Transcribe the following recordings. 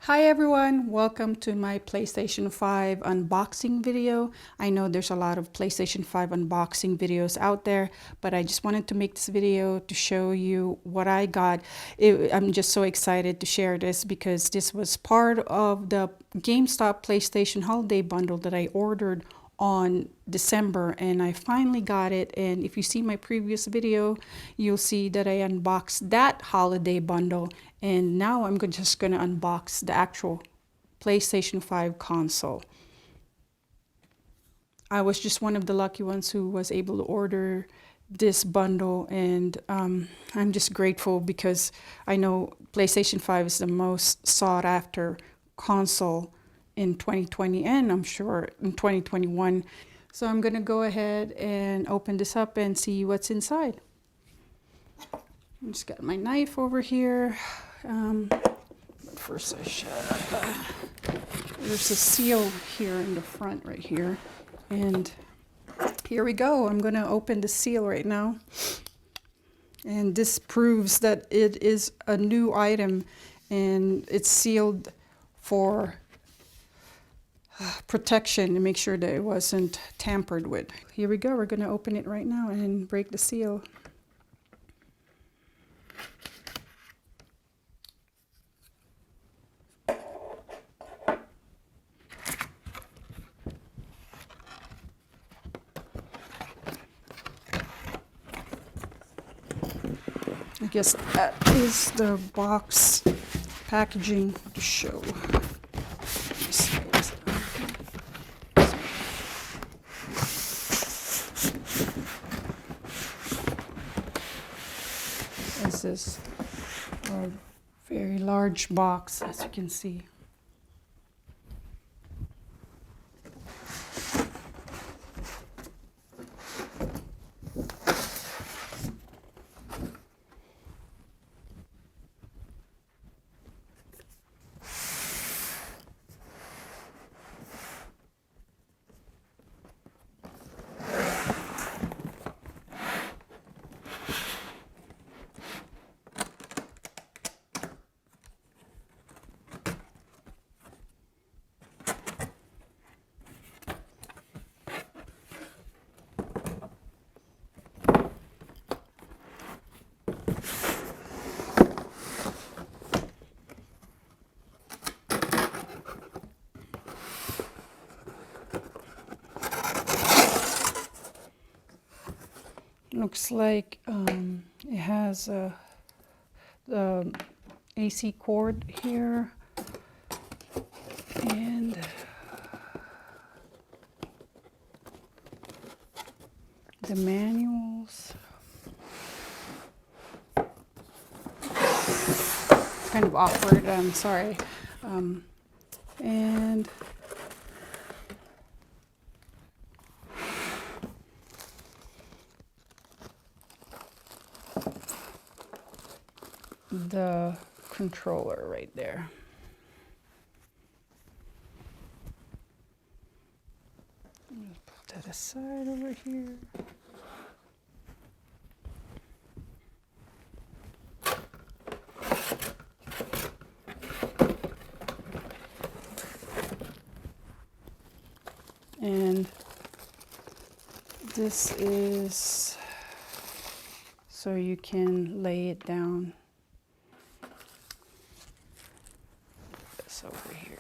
Hi everyone, welcome to my PlayStation 5 unboxing video. I know there's a lot of PlayStation 5 unboxing videos out there, but I just wanted to make this video to show you what I got. I'm just so excited to share this because this was part of the GameStop PlayStation holiday bundle that I ordered on December, and I finally got it. And if you see my previous video, you'll see that I unboxed that holiday bundle, and now I'm just going to unbox the actual PlayStation 5 console. I was just one of the lucky ones who was able to order this bundle, and I'm just grateful because I know PlayStation 5 is the most sought after console in 2020, and I'm sure in 2021. So I'm gonna go ahead and open this up and see what's inside. I just got my knife over here. But first I should, there's a seal here in the front right here. And here we go. I'm gonna open the seal right now. And this proves that it is a new item and it's sealed for protection to make sure that it wasn't tampered with. Here we go. We're going to open it right now and break the seal. I guess that is the box packaging to show. This is a very large box, as you can see. Looks like it has the AC cord here and the manuals. It's kind of awkward, I'm sorry. And the controller right there. Put that aside over here. And this is so you can lay it down. This over here.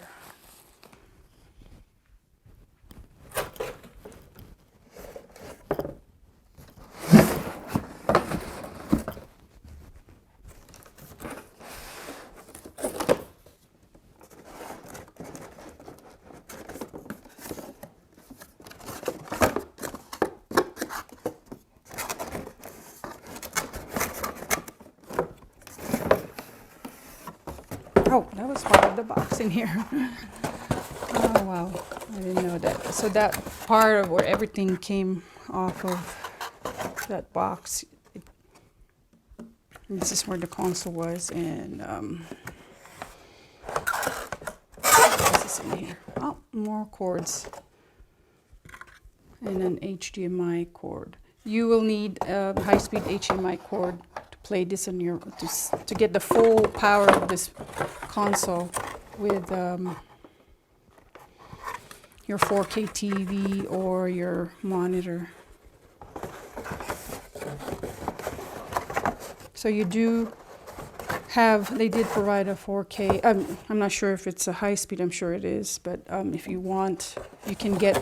Oh, that was part of the box in here. Oh, wow. I didn't know that. So that part of where everything came off of that box, this is where the console was, and what is in here? Oh, more cords. And an HDMI cord. You will need a high-speed HDMI cord play this on your to get the full power of this console. with your 4K TV or your monitor. So you do have, they did provide a 4K. I'm not sure if it's a high speed, I'm sure it is, but if you want, you can get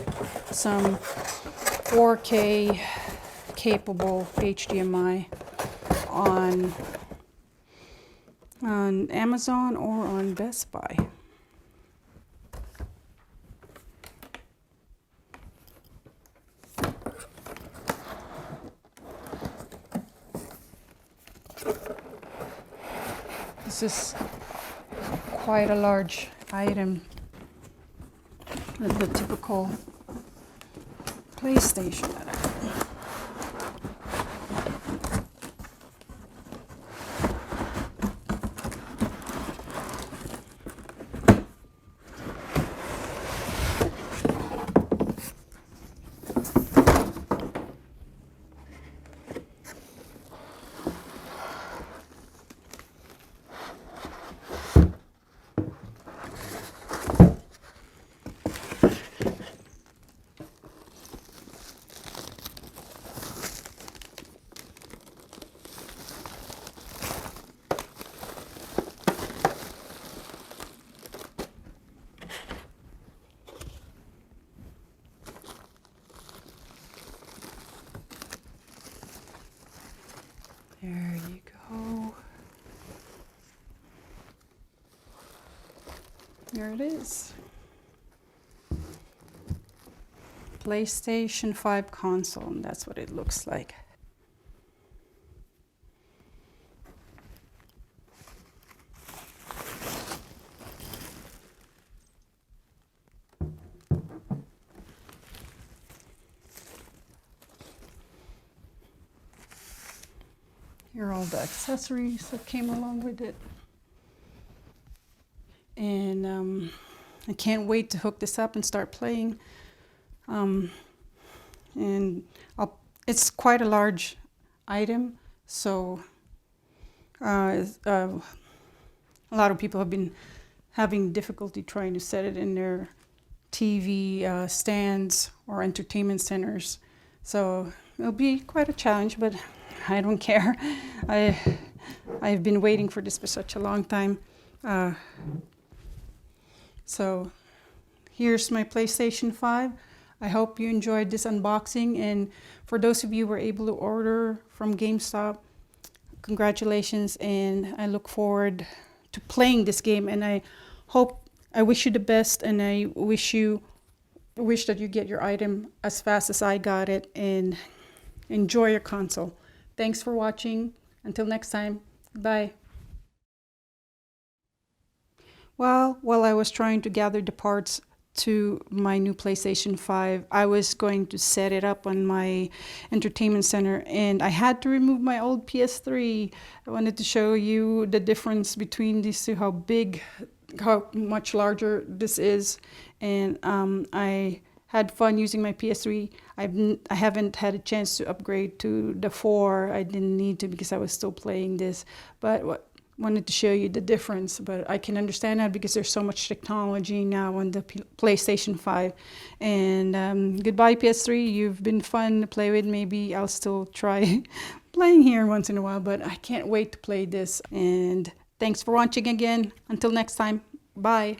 some 4K capable HDMI on Amazon or on Best Buy. This is quite a large item, the typical PlayStation that I have. There you go. There it is. PlayStation 5 console, and that's what it looks like. Here are all the accessories that came along with it. And I can't wait to hook this up and start playing. And it's quite a large item, so a lot of people have been having difficulty trying to set it in their TV stands or entertainment centers. So it'll be quite a challenge, but I don't care. I've been waiting for this for such a long time. So here's my PlayStation 5. I hope you enjoyed this unboxing, and for those of you who were able to order from GameStop, congratulations, and I look forward to playing this game, and I wish you the best, and I wish that you get your item as fast as I got it, and enjoy your console. Thanks for watching. Until next time, bye. Well, while I was trying to gather the parts to my new PlayStation 5, I was going to set it up on my entertainment center, and I had to remove my old PS3. I wanted to show you the difference between these two, how much larger this is, and I had fun using my PS3. I haven't had a chance to upgrade to the 4. I didn't need to because I was still playing this, but wanted to show you the difference. But I can understand that because there's so much technology now on the PlayStation 5. And goodbye PS3, you've been fun to play with. Maybe I'll still try playing here once in a while, but I can't wait to play this. And thanks for watching again. Until next time, bye.